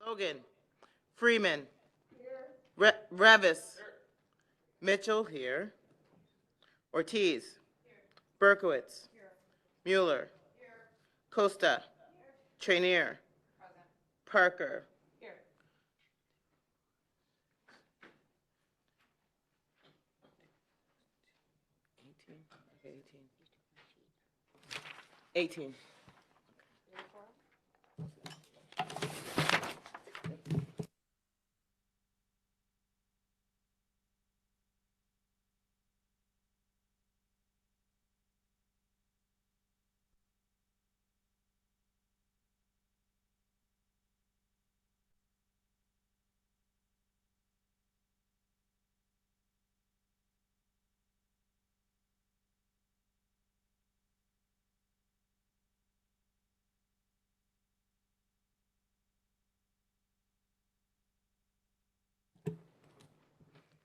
Logan. Freeman. Revis. Mitchell here. Ortiz. Berkowitz. Mueller. Costa. Trainier. Parker. 18.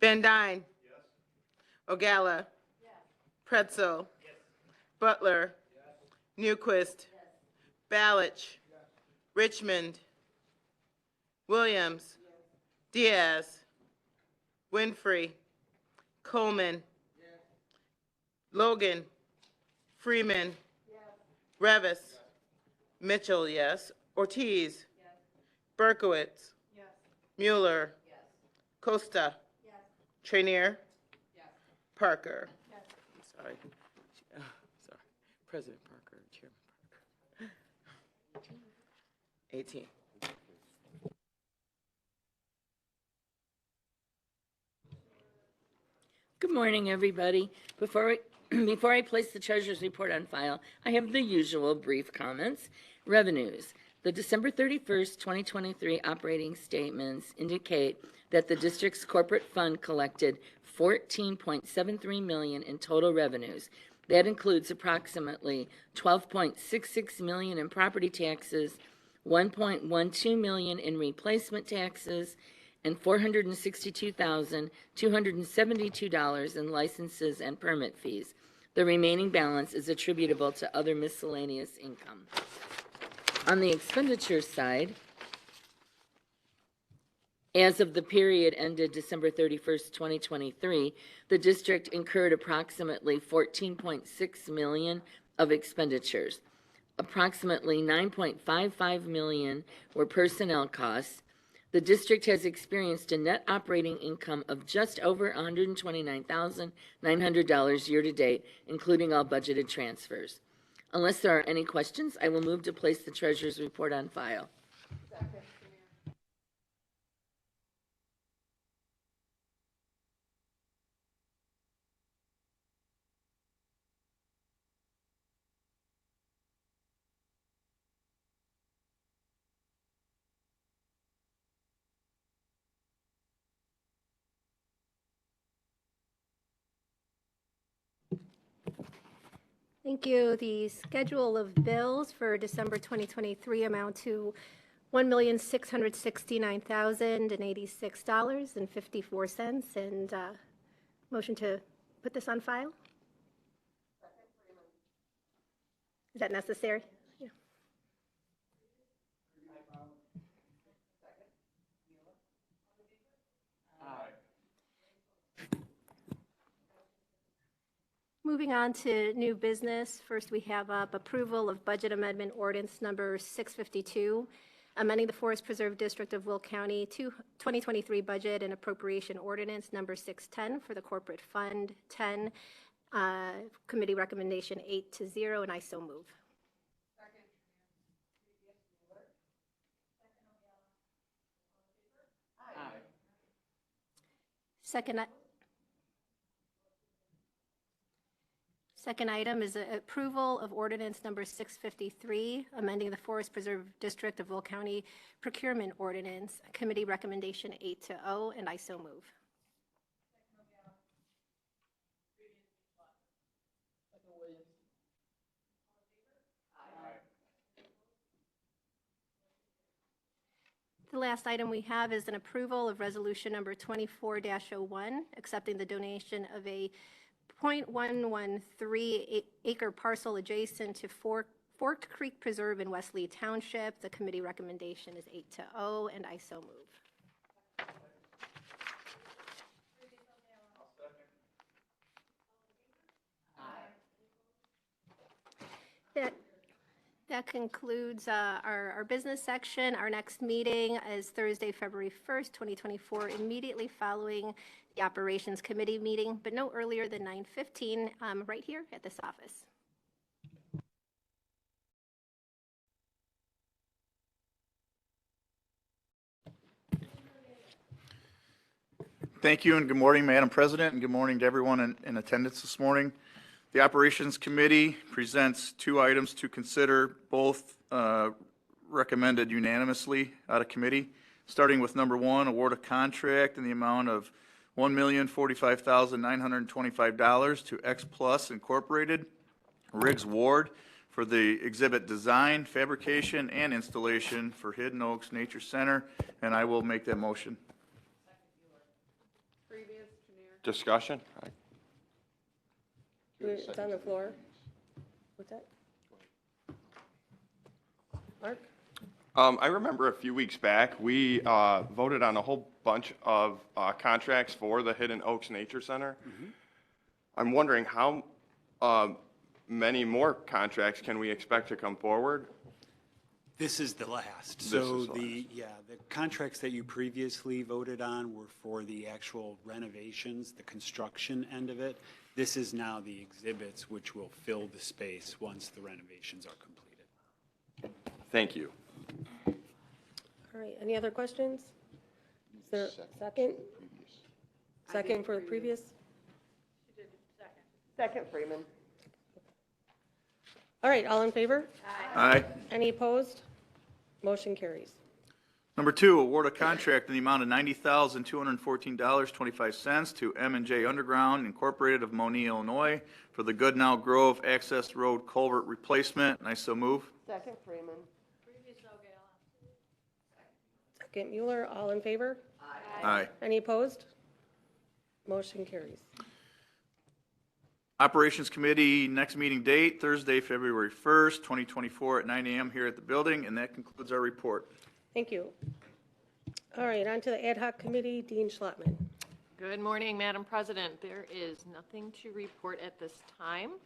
Van Dyne. Ogalla. Pretzel. Butler. Newquist. Balich. Richmond. Williams. Diaz. Winfrey. Coleman. Logan. Freeman. Revis. Mitchell, yes. Ortiz. Berkowitz. Mueller. Costa. Trainier. Parker. Sorry. Sorry. President Parker, Chairman Parker. 18. Good morning, everybody. Before I place the treasurer's report on file, I have the usual brief comments. Revenues. The December 31st, 2023 operating statements indicate that the district's corporate fund collected $14.73 million in total revenues. That includes approximately $12.66 million in property taxes, $1.12 million in replacement taxes, and $462,272 in licenses and permit fees. The remaining balance is attributable to other miscellaneous income. On the expenditure side, as of the period ended December 31st, 2023, the district incurred approximately $14.6 million of expenditures. Approximately $9.55 million were personnel costs. The district has experienced a net operating income of just over $129,900 year-to-date, including all budgeted transfers. Unless there are any questions, I will move to place the treasurer's report on file. Second. Thank you. The schedule of bills for December 2023 amount to $1,669,086.54. And motion to put this on file? Is that necessary? Yeah. Moving on to new business. First, we have up approval of budget amendment ordinance number 652, amending the Forest Preserve District of Will County 2023 budget and appropriation ordinance number 610 for the corporate fund 10. Committee recommendation 8-0, and I so move. Second item is approval of ordinance number 653, amending the Forest Preserve District of Will County procurement ordinance. Committee recommendation 8-0, and I so move. The last item we have is an approval of resolution number 24-01, accepting the donation of a .113 acre parcel adjacent to 4 Forked Creek Preserve in Wesley Township. The committee recommendation is 8-0, and I so move. That concludes our business section. Our next meeting is Thursday, February 1st, 2024, immediately following the Operations Committee meeting, but no earlier than 9:15, right here at this office. Thank you, and good morning, Madam President, and good morning to everyone in attendance this morning. The Operations Committee presents 2 items to consider, both recommended unanimously out of committee. Starting with number 1, award a contract in the amount of $1,045,925 to X Plus Incorporated, Riggs Ward, for the exhibit design, fabrication, and installation for Hidden Oaks Nature Center, and I will make that motion. Discussion? It's on the floor. What's that? Mark? I remember a few weeks back, we voted on a whole bunch of contracts for the Hidden Oaks Nature Center. I'm wondering how many more contracts can we expect to come forward? This is the last. This So is the the contracts that you previously voted on were for the actual renovations, the construction end of it. This is now the exhibits, which will fill the space once the renovations are completed. Thank you. All right, any other questions? Is there a second? Second for the previous? Second, Freeman. All right, all in favor? Aye. Any opposed? Motion carries. Number 2, award a contract in the amount of $90,214.25 to M&J Underground Incorporated of Moni, Illinois, for the Goodnow Grove Access Road Culvert Replacement, and I so move. Second, Freeman. Second Mueller, all in favor? Aye. Any opposed? Motion carries. Operations Committee, next meeting date, Thursday, February 1st, 2024, at 9 a.m. here at the building, and that concludes our report. Thank you. All right, on to the ad hoc committee, Dean Schlottman. Good morning, Madam President. There is nothing to report at this time,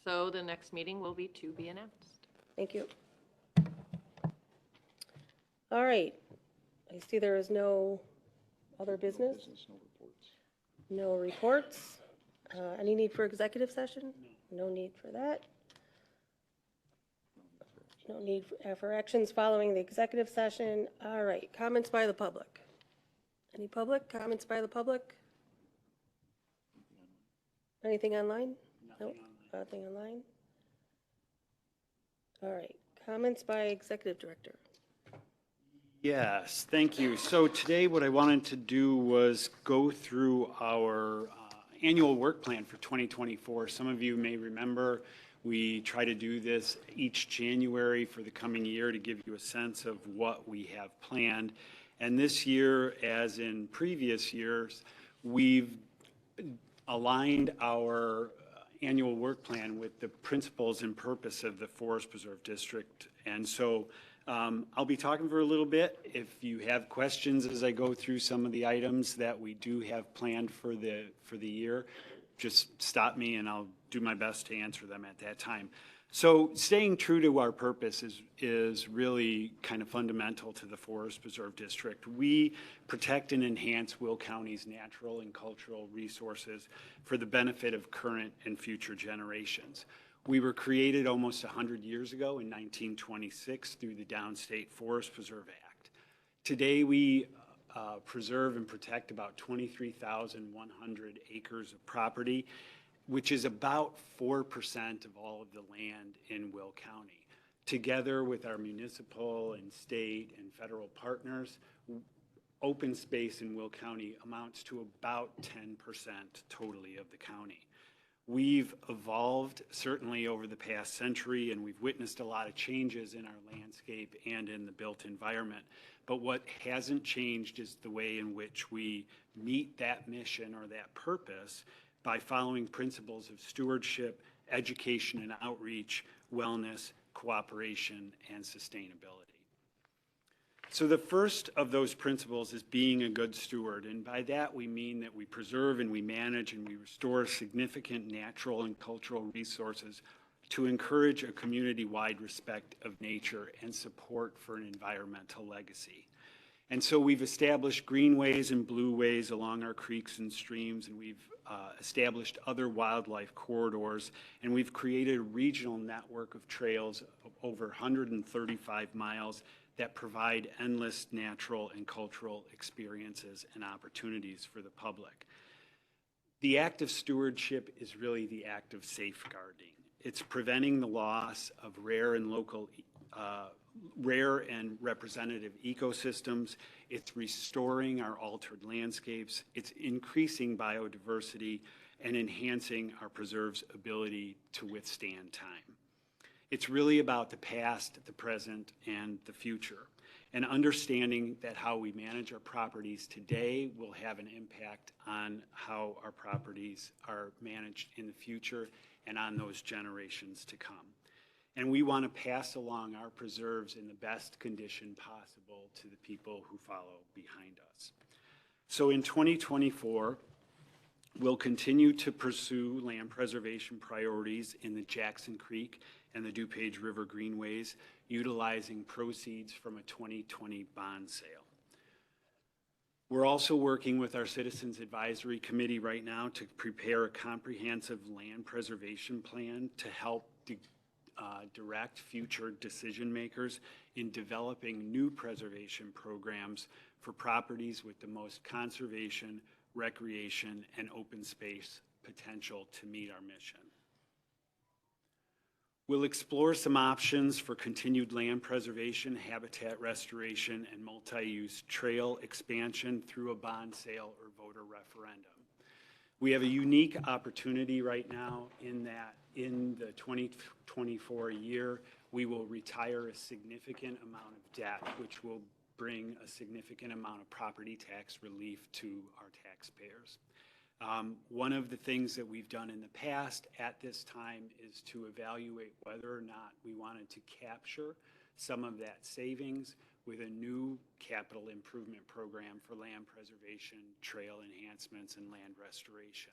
so the next meeting will be to be announced. Thank you. All right, I see there is no other business? No reports. Any need for executive session? No need for that. No need for actions following the executive session. All right, comments by the public. Any public, comments by the public? Anything online? Nope, nothing online. All right, comments by executive director. Yes, thank you. So today what I wanted to do was go through our annual work plan for 2024. Some of you may remember we try to do this each January for the coming year to give you a sense of what we have planned. And this year, as in previous years, we've aligned our annual work plan with the principles and purpose of the Forest Preserve District. And so I'll be talking for a little bit. If you have questions as I go through some of the items that we do have planned for the year, just stop me and I'll do my best to answer them at that time. So staying true to our purpose is really kind of fundamental to the Forest Preserve District. We protect and enhance Will County's natural and cultural resources for the benefit of current and future generations. We were created almost 100 years ago in 1926 through the Downstate Forest Preserve Act. Today we preserve and protect about 23,100 acres of property, which is about 4% of all of the land in Will County. Together with our municipal and state and federal partners, open space in Will County amounts to about 10% totally of the county. We've evolved certainly over the past century, and we've witnessed a lot of changes in our landscape and in the built environment. But what hasn't changed is the way in which we meet that mission or that purpose by following principles of stewardship, education and outreach, wellness, cooperation, and sustainability. So the first of those principles is being a good steward, and by that we mean that we preserve and we manage and we restore significant natural and cultural resources to encourage a community-wide respect of nature and support for an environmental legacy. And so we've established greenways and blueways along our creeks and streams, and we've established other wildlife corridors, and we've created a regional network of trails of over 135 miles that provide endless natural and cultural experiences and opportunities for the public. The act of stewardship is really the act of safeguarding. It's preventing the loss of rare and representative ecosystems. It's restoring our altered landscapes. It's increasing biodiversity and enhancing our preserves' ability to withstand time. It's really about the past, the present, and the future, and understanding that how we manage our properties today will have an impact on how our properties are managed in the future and on those generations to come. And we want to pass along our preserves in the best condition possible to the people who follow behind us. So in 2024, we'll continue to pursue land preservation priorities in the Jackson Creek and the DuPage River Greenways, utilizing proceeds from a 2020 bond sale. We're also working with our Citizens Advisory Committee right now to prepare a comprehensive land preservation plan to help direct future decision makers in developing new preservation programs for properties with the most conservation, recreation, and open space potential to meet our mission. We'll explore some options for continued land preservation, habitat restoration, and multi-use trail expansion through a bond sale or voter referendum. We have a unique opportunity right now in that in the 2024 year, we will retire a significant amount of debt, which will bring a significant amount of property tax relief to our taxpayers. One of the things that we've done in the past at this time is to evaluate whether or not we wanted to capture some of that savings with a new capital improvement program for land preservation, trail enhancements, and land restoration.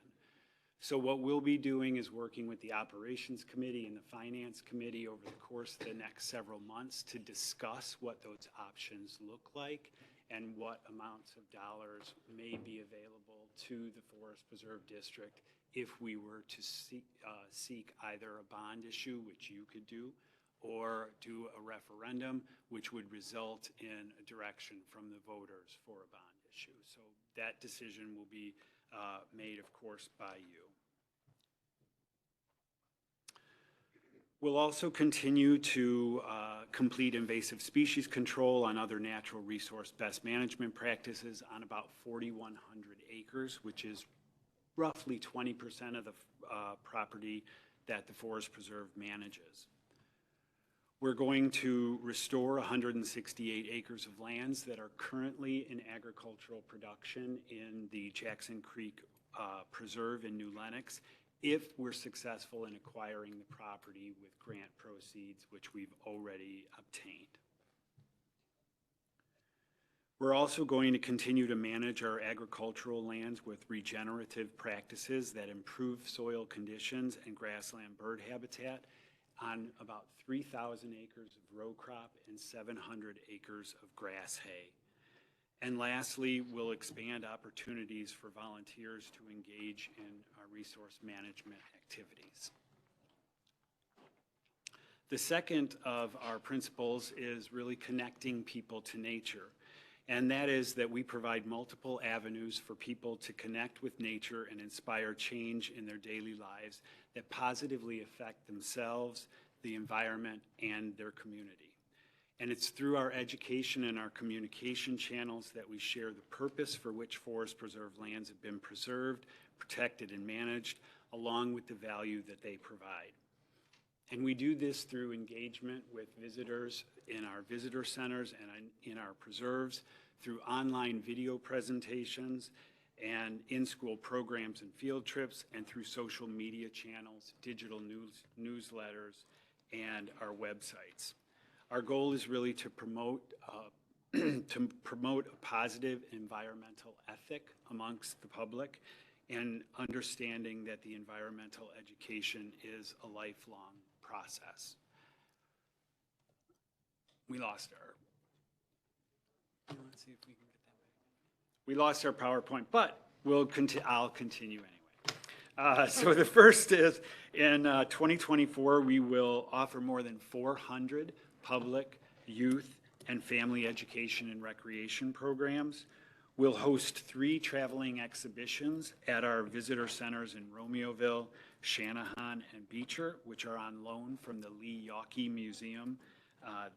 So what we'll be doing is working with the Operations Committee and the Finance Committee over the course of the next several months to discuss what those options look like and what amounts of dollars may be available to the Forest Preserve District if we were to seek either a bond issue, which you could do, or do a referendum, which would result in a direction from the voters for a bond issue. So that decision will be made, of course, by you. We'll also continue to complete invasive species control on other natural resource best management practices on about 4,100 acres, which is roughly 20% of the property that the Forest Preserve manages. We're going to restore 168 acres of lands that are currently in agricultural production in the Jackson Creek Preserve in New Lenox, if we're successful in acquiring the property with grant proceeds, which we've already obtained. We're also going to continue to manage our agricultural lands with regenerative practices that improve soil conditions and grassland bird habitat on about 3,000 acres of row crop and 700 acres of grass hay. And lastly, we'll expand opportunities for volunteers to engage in our resource management activities. The second of our principles is really connecting people to nature. And that is that we provide multiple avenues for people to connect with nature and inspire change in their daily lives that positively affect themselves, the environment, and their community. And it's through our education and our communication channels that we share the purpose for which Forest Preserve lands have been preserved, protected, and managed, along with the value that they provide. And we do this through engagement with visitors in our visitor centers and in our preserves, through online video presentations and in-school programs and field trips, and through social media channels, digital newsletters, and our websites. Our goal is really to promote a positive environmental ethic amongst the public, and understanding that the environmental education is a lifelong process. We lost our, let's see if we can get that back. We lost our PowerPoint, but I'll continue anyway. So the first is, in 2024, we will offer more than 400 public, youth, and family education and recreation programs. We'll host 3 traveling exhibitions at our visitor centers in Romeoville, Shanahan, and Beecher, which are on loan from the Lee Yawkey Museum,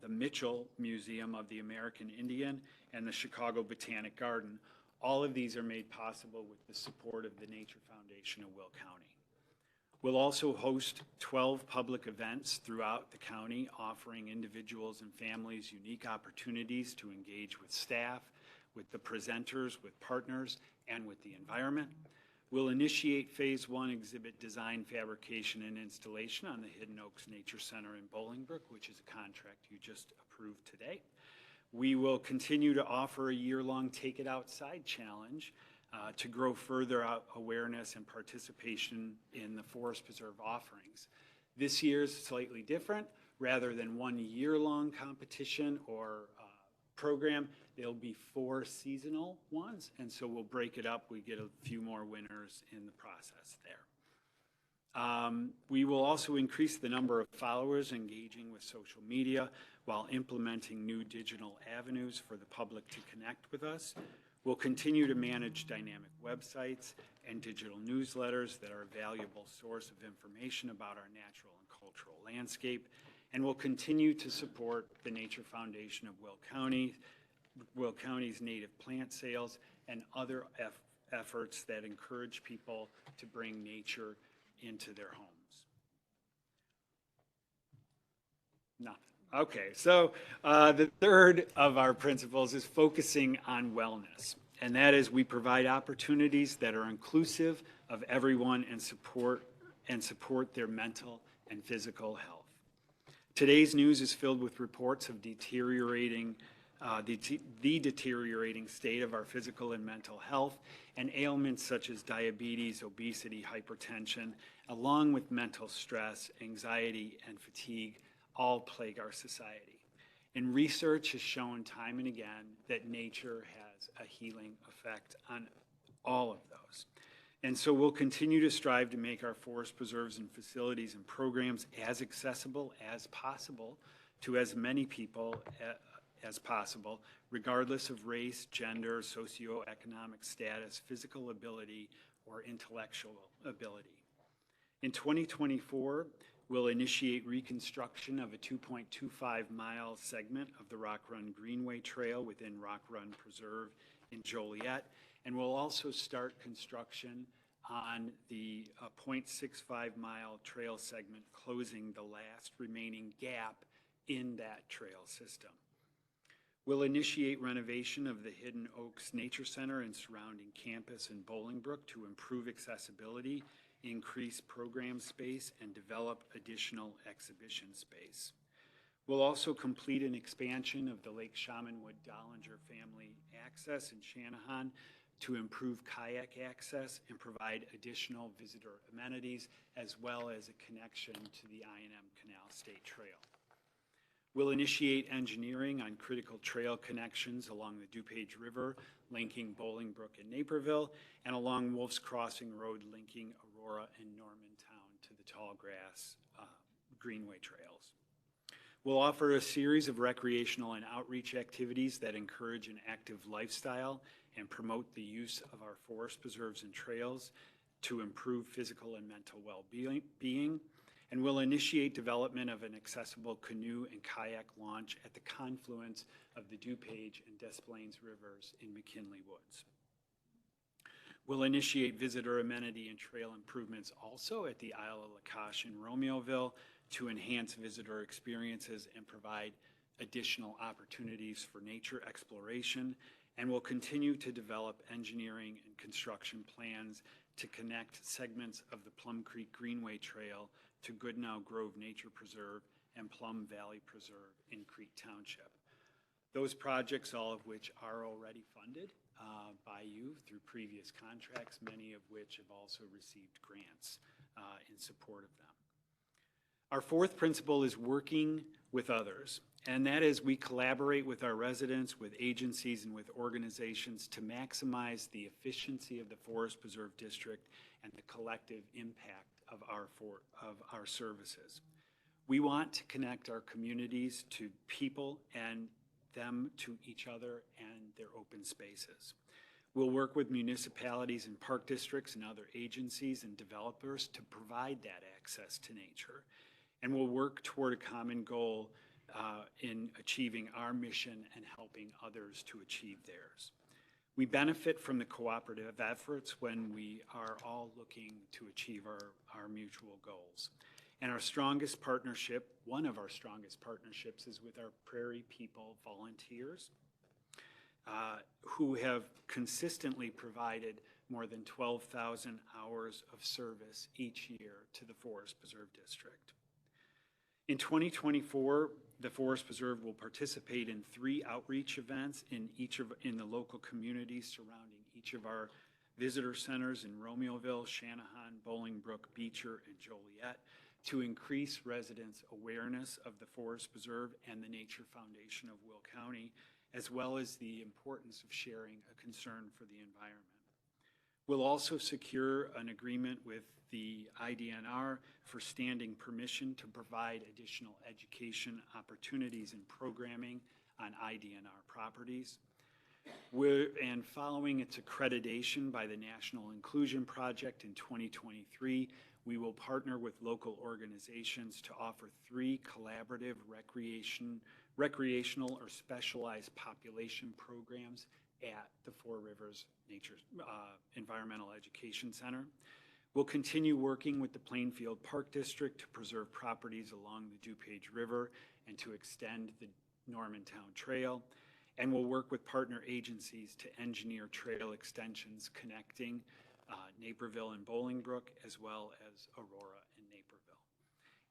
the Mitchell Museum of the American Indian, and the Chicago Botanic Garden. All of these are made possible with the support of the Nature Foundation of Will County. We'll also host 12 public events throughout the county, offering individuals and families unique opportunities to engage with staff, with the presenters, with partners, and with the environment. We'll initiate Phase 1 exhibit design, fabrication, and installation on the Hidden Oaks Nature Center in Bolingbrook, which is a contract you just approved today. We will continue to offer a year-long Take It Outside challenge to grow further awareness and participation in the Forest Preserve offerings. This year's slightly different. Rather than one year-long competition or program, there'll be 4 seasonal ones, and so we'll break it up. We get a few more winners in the process there. We will also increase the number of followers engaging with social media while implementing new digital avenues for the public to connect with us. We'll continue to manage dynamic websites and digital newsletters that are a valuable source of information about our natural and cultural landscape. And we'll continue to support the Nature Foundation of Will County's native plant sales and other efforts that encourage people to bring nature into their homes. Nothing. Okay, so the third of our principles is focusing on wellness, and that is we provide opportunities that are inclusive of everyone and support their mental and physical health. Today's news is filled with reports of the deteriorating state of our physical and mental health, and ailments such as diabetes, obesity, hypertension, along with mental stress, anxiety, and fatigue, all plague our society. And research has shown time and again that nature has a healing effect on all of those. And so we'll continue to strive to make our forest preserves and facilities and programs as accessible as possible to as many people as possible, regardless of race, gender, socioeconomic status, physical ability, or intellectual ability. In 2024, we'll initiate reconstruction of a 2.25-mile segment of the Rock Run Greenway Trail within Rock Run Preserve in Joliet, and we'll also start construction on the 0.65-mile trail segment, closing the last remaining gap in that trail system. We'll initiate renovation of the Hidden Oaks Nature Center and surrounding campus in Bolingbrook to improve accessibility, increase program space, and develop additional exhibition space. We'll also complete an expansion of the Lake Shamanwood Dollinger family access in Shanahan to improve kayak access and provide additional visitor amenities, as well as a connection to the I&M Canal State Trail. We'll initiate engineering on critical trail connections along the DuPage River, linking Bolingbrook and Naperville, and along Wolf's Crossing Road, linking Aurora and Normantown to the Tallgrass Greenway trails. We'll offer a series of recreational and outreach activities that encourage an active lifestyle and promote the use of our forest preserves and trails to improve physical and mental well-being. And we'll initiate development of an accessible canoe and kayak launch at the confluence of the DuPage and Des Plaines rivers in McKinley Woods. We'll initiate visitor amenity and trail improvements also at the Isle of Lacoche in Romeoville to enhance visitor experiences and provide additional opportunities for nature exploration. And we'll continue to develop engineering and construction plans to connect segments of the Plum Creek Greenway Trail to Goodnow Grove Nature Preserve and Plum Valley Preserve in Crete Township. Those projects, all of which are already funded by you through previous contracts, many of which have also received grants in support of them. Our fourth principle is working with others, and that is we collaborate with our residents, with agencies, and with organizations to maximize the efficiency of the Forest Preserve District and the collective impact of our services. We want to connect our communities to people and them to each other and their open spaces. We'll work with municipalities and park districts and other agencies and developers to provide that access to nature. And we'll work toward a common goal in achieving our mission and helping others to achieve theirs. We benefit from the cooperative efforts when we are all looking to achieve our mutual goals. And our strongest partnership, one of our strongest partnerships, is with our Prairie People volunteers, who have consistently provided more than 12,000 hours of service each year to the Forest Preserve District. In 2024, the Forest Preserve will participate in 3 outreach events in the local communities surrounding each of our visitor centers in Romeoville, Channahon, Bolingbrook, Beecher, and Joliet to increase residents' awareness of the Forest Preserve and the Nature Foundation of Will County, as well as the importance of sharing a concern for the environment. We'll also secure an agreement with the IDNR for standing permission to provide additional education opportunities and programming on IDNR properties. And following its accreditation by the National Inclusion Project in 2023, we will partner with local organizations to offer 3 collaborative recreational or specialized population programs at the Four Rivers Nature Environmental Education Center. We'll continue working with the Plainfield Park District to preserve properties along the DuPage River and to extend the Normantown Trail. And we'll work with partner agencies to engineer trail extensions connecting Naperville and Bolingbrook, as well as Aurora and Naperville.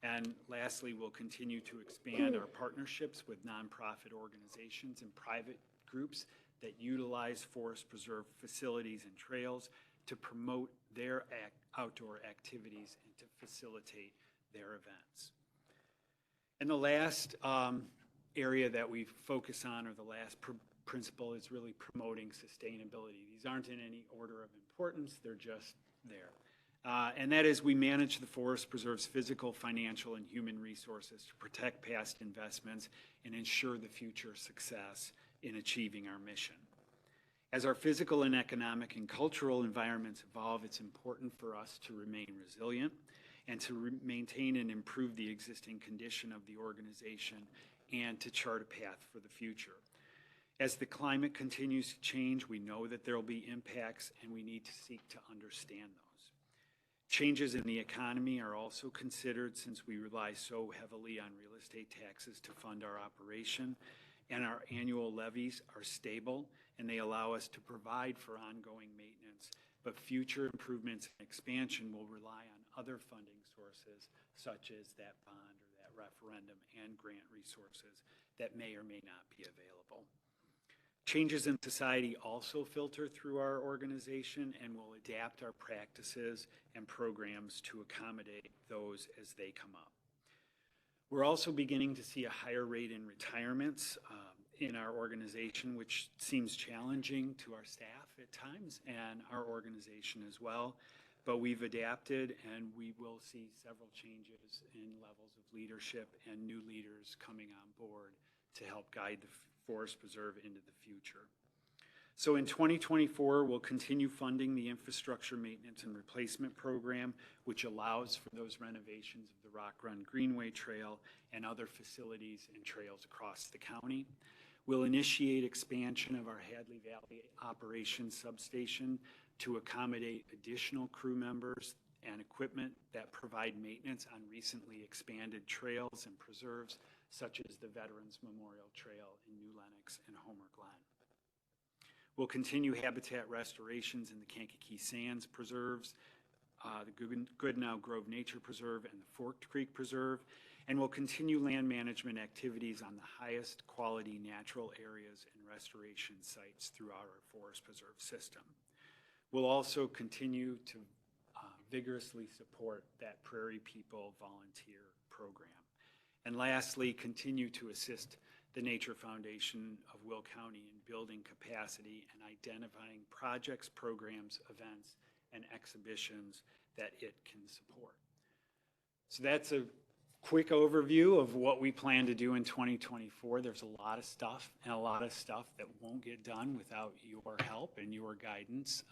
And lastly, we'll continue to expand our partnerships with nonprofit organizations and private groups that utilize Forest Preserve facilities and trails to promote their outdoor activities and to facilitate their events. And the last area that we focus on, or the last principle, is really promoting sustainability. These aren't in any order of importance, they're just there. And that is, we manage the Forest Preserve's physical, financial, and human resources to protect past investments and ensure the future success in achieving our mission. As our physical and economic and cultural environments evolve, it's important for us to remain resilient and to maintain and improve the existing condition of the organization and to chart a path for the future. As the climate continues to change, we know that there will be impacts, and we need to seek to understand those. Changes in the economy are also considered, since we rely so heavily on real estate taxes to fund our operation, and our annual levies are stable, and they allow us to provide for ongoing maintenance. But future improvements and expansion will rely on other funding sources, such as that bond or that referendum and grant resources that may or may not be available. Changes in society also filter through our organization, and will adapt our practices and programs to accommodate those as they come up. We're also beginning to see a higher rate in retirements in our organization, which seems challenging to our staff at times and our organization as well. But we've adapted, and we will see several changes in levels of leadership and new leaders coming on board to help guide the Forest Preserve into the future. So in 2024, we'll continue funding the infrastructure maintenance and replacement program, which allows for those renovations of the Rock Run Greenway Trail and other facilities and trails across the county. We'll initiate expansion of our Hadley Valley Operations Substation to accommodate additional crew members and equipment that provide maintenance on recently expanded trails and preserves, such as the Veterans Memorial Trail in New Lenox and Homer Glen. We'll continue habitat restorations in the Kankakee Sands preserves the Goodnow Grove Nature Preserve and the Forked Creek Preserve, and will continue land management activities on the highest quality natural areas and restoration sites throughout our forest preserve system. We'll also continue to vigorously support that Prairie People volunteer program. And lastly, continue to assist the Nature Foundation of Will County in building capacity and identifying projects, programs, events, and exhibitions that it can support. So that's a quick overview of what we plan to do in 2024. There's a lot of stuff and a lot of stuff that won't get done without your help and your guidance.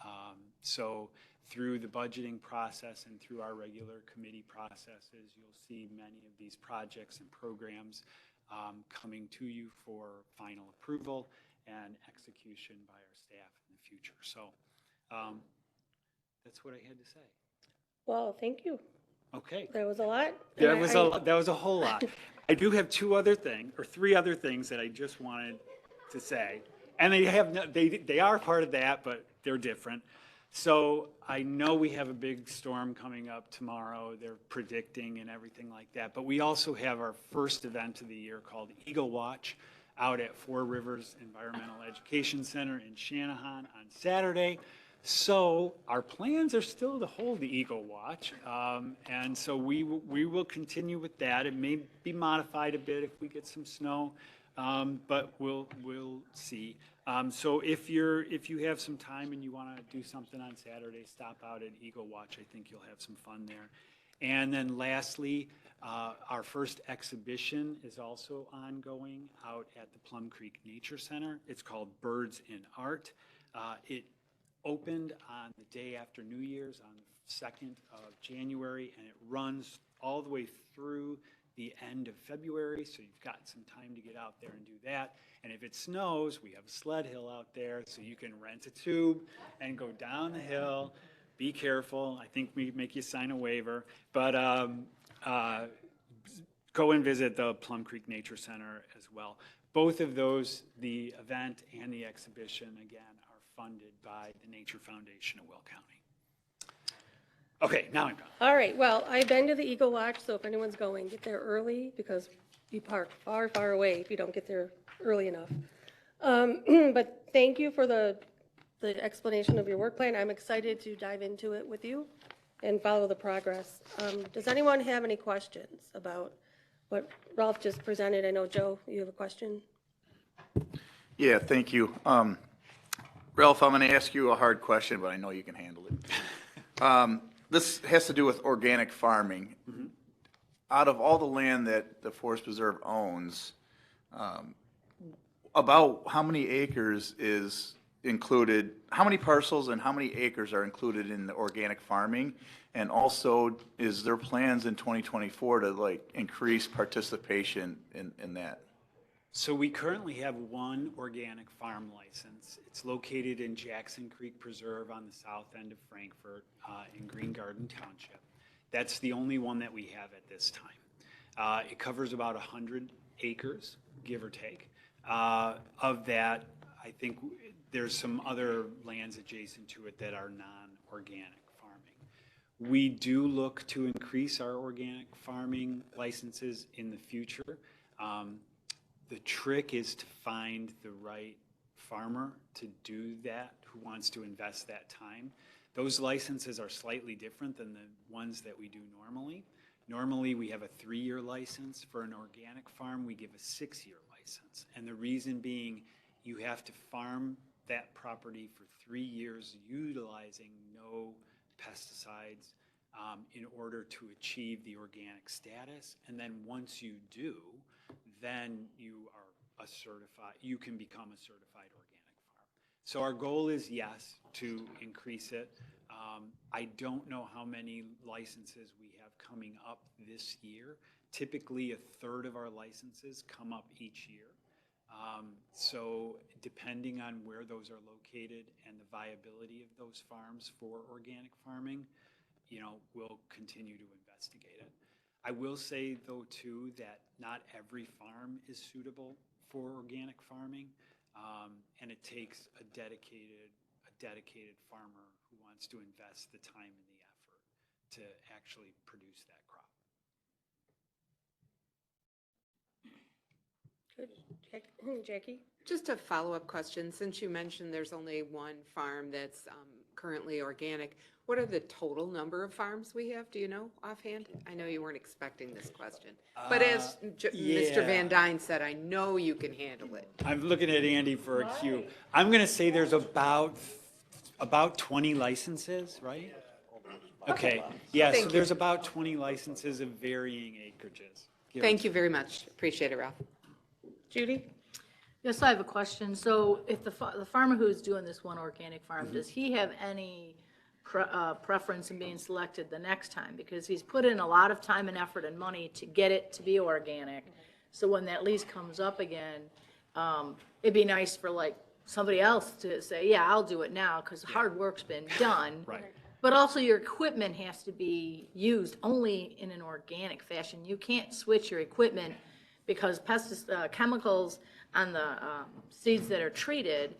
So through the budgeting process and through our regular committee processes, you'll see many of these projects and programs coming to you for final approval and execution by our staff in the future. So that's what I had to say. Well, thank you. Okay. There was a lot. That And was a whole lot. I do have three other things that I just wanted to say, and they are part of that, but they're different. So I know we have a big storm coming up tomorrow. They're predicting and everything like that. But we also have our first event of the year called Eagle Watch out at Four Rivers Environmental Education Center in Shanahan on Saturday. So our plans are still to hold the Eagle Watch, and so we will continue with that. It may be modified a bit if we get some snow, but we'll see. So if you have some time and you want to do something on Saturday, stop out at Eagle Watch. I think you'll have some fun there. And then lastly, our first exhibition is also ongoing out at the Plum Creek Nature Center. It's called Birds in Art. It opened on the day after New Year's on the 2nd of January, and it runs all the way through the end of February, so you've got some time to get out there and do that. And if it snows, we have a sled hill out there, so you can rent a tube and go down the hill. Be careful. I think we make you sign a waiver, but go and visit the Plum Creek Nature Center as well. Both of those, the event and the exhibition, again, are funded by the Nature Foundation of Will County. Okay, now I'm done. All right, well, I've been to the Eagle Watch, so if anyone's going, get there early because you park far, far away if you don't get there early enough. But thank you for the explanation of your work plan. I'm excited to dive into it with you and follow the progress. Does anyone have any questions about what Ralph just presented? I know, Joe, you have a question? Yeah, thank you. Ralph, I'm going to ask you a hard question, but I know you can handle it. This has to do with organic farming. Mm-hmm. Out of all the land that the Forest Preserve owns, about how many acres is included, how many parcels and how many acres are included in the organic farming? And also, is there plans in 2024 to increase participation in that? So we currently have one organic farm license. It's located in Jackson Creek Preserve on the south end of Frankfort in Green Garden Township. That's the only one that we have at this time. It covers about 100 acres, give or take. Of that, I think there's some other lands adjacent to it that are non-organic farming. We do look to increase our organic farming licenses in the future. The trick is to find the right farmer to do that, who wants to invest that time. Those licenses are slightly different than the ones that we do normally. Normally, we have a 3-year license. For an organic farm, we give a 6-year license. And the reason being, you have to farm that property for 3 years utilizing no pesticides in order to achieve the organic status. And then once you do, then you can become a certified organic farm. So our goal is, yes, to increase it. I don't know how many licenses we have coming up this year. Typically, 1/3 of our licenses come up each year. So depending on where those are located and the viability of those farms for organic farming, we'll continue to investigate it. I will say, though, too, that not every farm is suitable for organic farming, and it takes a dedicated farmer who wants to invest the time and the effort. to actually produce that crop. Good. Jackie? Just a follow-up question, since you mentioned there's only one farm that's currently organic, what are the total number of farms we have? Do you know offhand? I know you weren't expecting this question. But as Mr. Van Dyne said, I know you can handle it. I'm looking at Andy for a cue. I'm going to say there's about 20 licenses, right? Okay, yeah, so Thank you. there's about 20 licenses of varying acreages. Thank you very much. Appreciate it, Ralph. Judy? Yes, I have a question. So if the farmer who's doing this one organic farm, does he have any preference in being selected the next time? Because he's put in a lot of time and effort and money to get it to be organic. So when that lease comes up again, it'd be nice for like somebody else to say, yeah, I'll do it now, because hard work's been done. Right. But also your equipment has to be used only in an organic fashion. You can't switch your equipment because chemicals on the seeds that are treated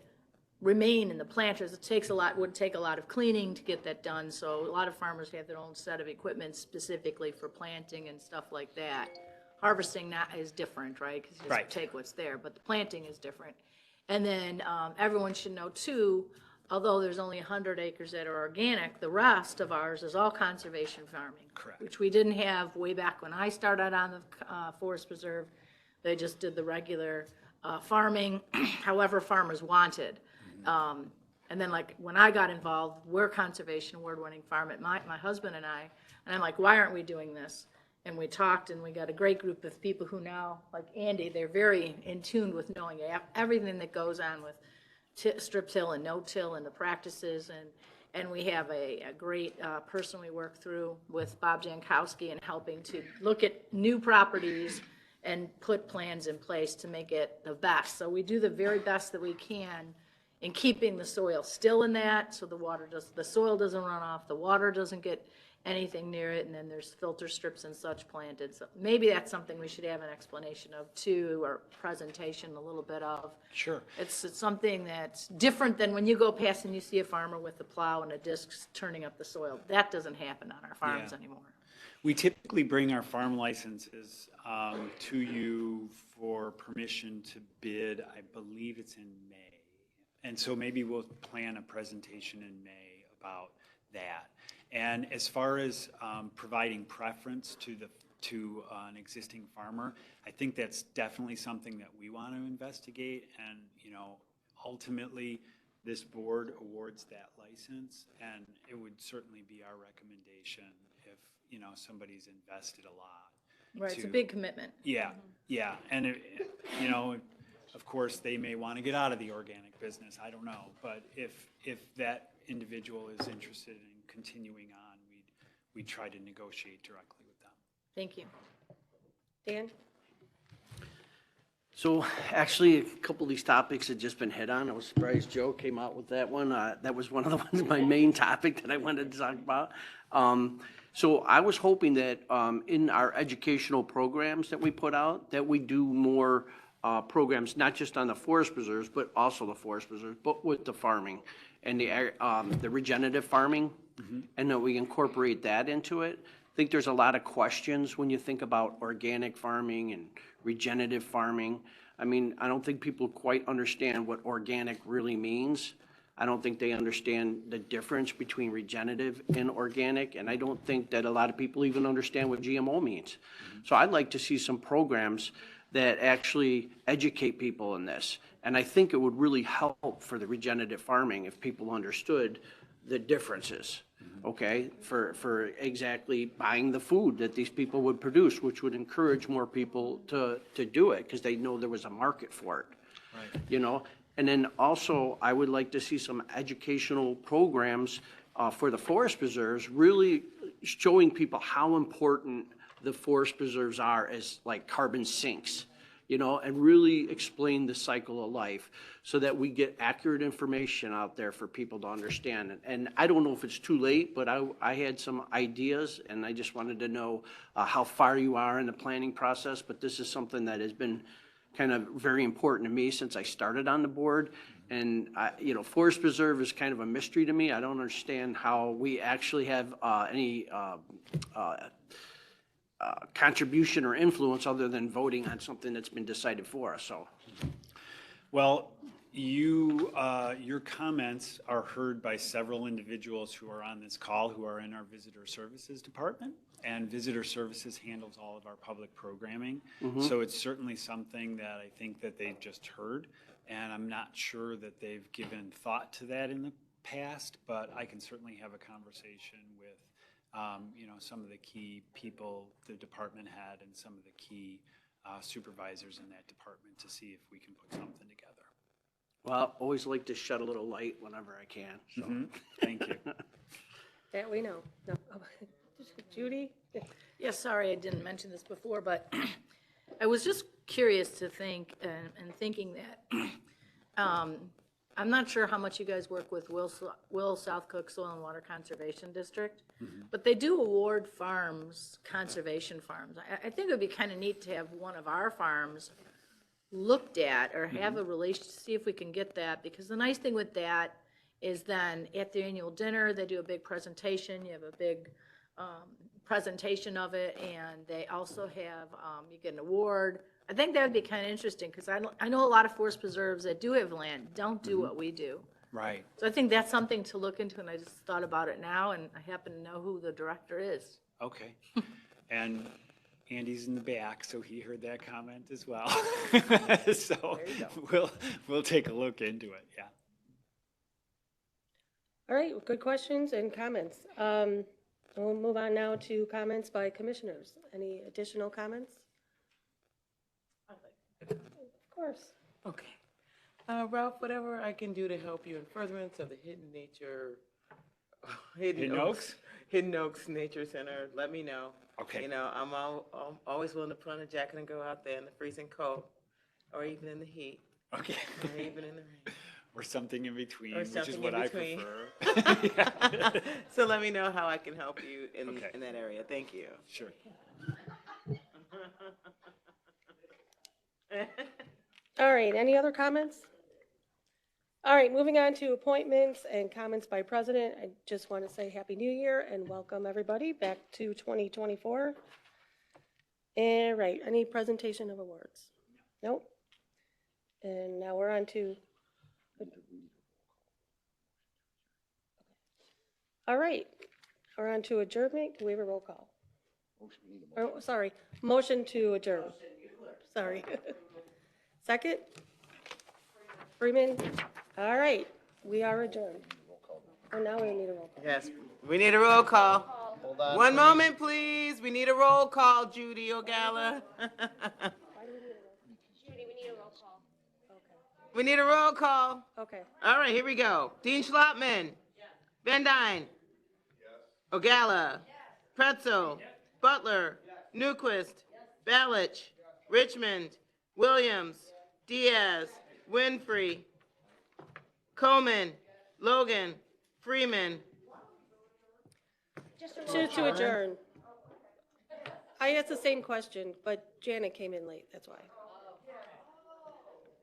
remain in the planters. Would take a lot of cleaning to get that done. So a lot of farmers have their own set of equipment specifically for planting and stuff like that. Harvesting is different, right? Because you just Right. take what's there, but the planting is different. And then everyone should know too, although there's only 100 acres that are organic, the rest of ours is all conservation farming. Correct. Which we didn't have way back when I started on the Forest Preserve. They just did the regular farming, however farmers wanted. And then like when I got involved, we're conservation award-winning farm at my husband and I'm like, why aren't we doing this? And we talked and we got a great group of people who now, like Andy, they're very in tune with knowing everything that goes on with strip till and no-till and the practices. And we have a great person we work through with Bob Jankowski and helping to look at new properties and put plans in place to make it the best. So we do the very best that we can in keeping the soil still in that, so the soil doesn't run off, the water doesn't get anything near it, and then there's filter strips and such planted. So maybe that's something we should have an explanation of too, or presentation a little bit of. Sure. It's something that's different than when you go past and you see a farmer with a plow and a disc turning up the soil. That doesn't happen on our farms Yeah. anymore. We typically bring our farm licenses to you for permission to bid. I believe it's in May. And so maybe we'll plan a presentation in May about that. And as far as providing preference to an existing farmer, I think that's definitely something that we want to investigate. And, you know, ultimately, this board awards that license, and it would certainly be our recommendation if, you know, somebody's invested a lot. Right, it's a to- big commitment. Yeah, yeah, and you know, of course, they may want to get out of the organic business, I don't know, but if that individual is interested in continuing on, we'd try to negotiate directly with them. Thank you. Dan? So actually, a couple of these topics had just been hit on. I was surprised Joe came out with that one. That was one of the ones, my main topic that I wanted to talk about. So I was hoping that in our educational programs that we put out, that we do more programs, not just on the forest preserves, but also the forest preserves, but with the farming and the regenerative farming, and that we incorporate that into it. I think there's a lot of questions when you think about organic farming and regenerative farming. I mean, I don't think people quite understand what organic really means. I don't think they understand the difference between regenerative and organic, and I don't think that a lot of people even understand what GMO means. So I'd like to see some programs that actually educate people in this. And I think it would really help for the regenerative farming if people understood the differences, okay, for exactly buying the food that these people would produce, which would encourage more people to do it because they know there was a market for it. Right. You know, and then also I would like to see some educational programs for the forest preserves, really showing people how important the forest preserves are as like carbon sinks, you know, and really explain the cycle of life so that we get accurate information out there for people to understand. And I don't know if it's too late, but I had some ideas and I just wanted to know how far you are in the planning process. But this is something that has been kind of very important to me since I started on the board. And, Forest Preserve is kind of a mystery to me. I don't understand how we actually have any contribution or influence other than voting on something that's been decided for us, so. Well, your comments are heard by several individuals who are on this call who are in our Visitor Services Department. And Visitor Services handles all of our public programming. So it's certainly something that I think that they've just heard. And I'm not sure that they've given thought to that in the past, but I can certainly have a conversation with, some of the key people the department had and some of the key supervisors in that department to see if we can put something together. Well, always like to shed a little light whenever I can, so. Thank you. That we know. No. Judy? Yeah, sorry, I didn't mention this before, but I was just curious to think, and thinking that, I'm not sure how much you guys work with Will South Cook Soil and Water Conservation District, but they do award farms, conservation farms. I think it would be kind of neat to have one of our farms looked at or have a relation, see if we can get that, because the nice thing with that is then at the annual dinner, they do a big presentation, you have a big presentation of it, and they also have, you get an award. I think that would be kind of interesting, because I know a lot of forest preserves that do have land don't do what we do. Right. So I think that's something to look into, and I just thought about it now, and I happen to know who the director is. Okay. And Andy's in the back, so he heard that comment as well. So we'll take a look into it, yeah. All right, well, good questions and comments. We'll move on now to comments by commissioners. Any additional comments? Of course. Okay. Ralph, whatever I can do to help you in furtherance of the Hidden Oaks Nature Center, let me know. Okay. I'm always willing to put on a jacket and go out there in the freezing cold, or even in the heat, Okay. or even in the rain. Or something in between, Or which is something what in I between. prefer. So let me know how I can help you Okay. in that area. Thank you. Sure. All right, any other comments? All right, moving on to appointments and comments by president. I just want to say Happy New Year and welcome everybody back to 2024. And right, any presentation of awards? Nope. And now we're on to. All right, we're on to adjournment. Do we have a roll call? Oh, sorry, motion to adjourn. Sorry. Second? Freeman? All right, we are adjourned. Oh, now we need a roll call. Yes, we need a roll call. One moment, please. We need a roll call, Judy O'Gala. We need a roll call. Okay. All right, here we go. Dean Schlotman. Van Dyne. O'Gala. Pretzel. Butler. Newquist. Balich. Richmond. Williams. Diaz. Winfrey. Coleman. Logan. Freeman. To adjourn. I asked the same question, but Janet came in late, that's why.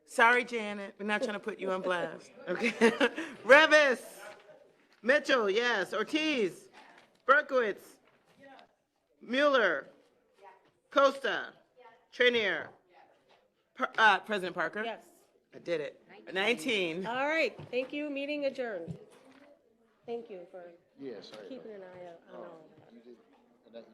Sorry, Janet. We're not trying to put you on blast. Okay. Revis. Mitchell, yes. Ortiz. Berkowitz. Mueller. Costa. Trenier. President Parker. Yes. I did it. 19. All right, thank you, meeting adjourned. Thank you for keeping an eye out on all of that.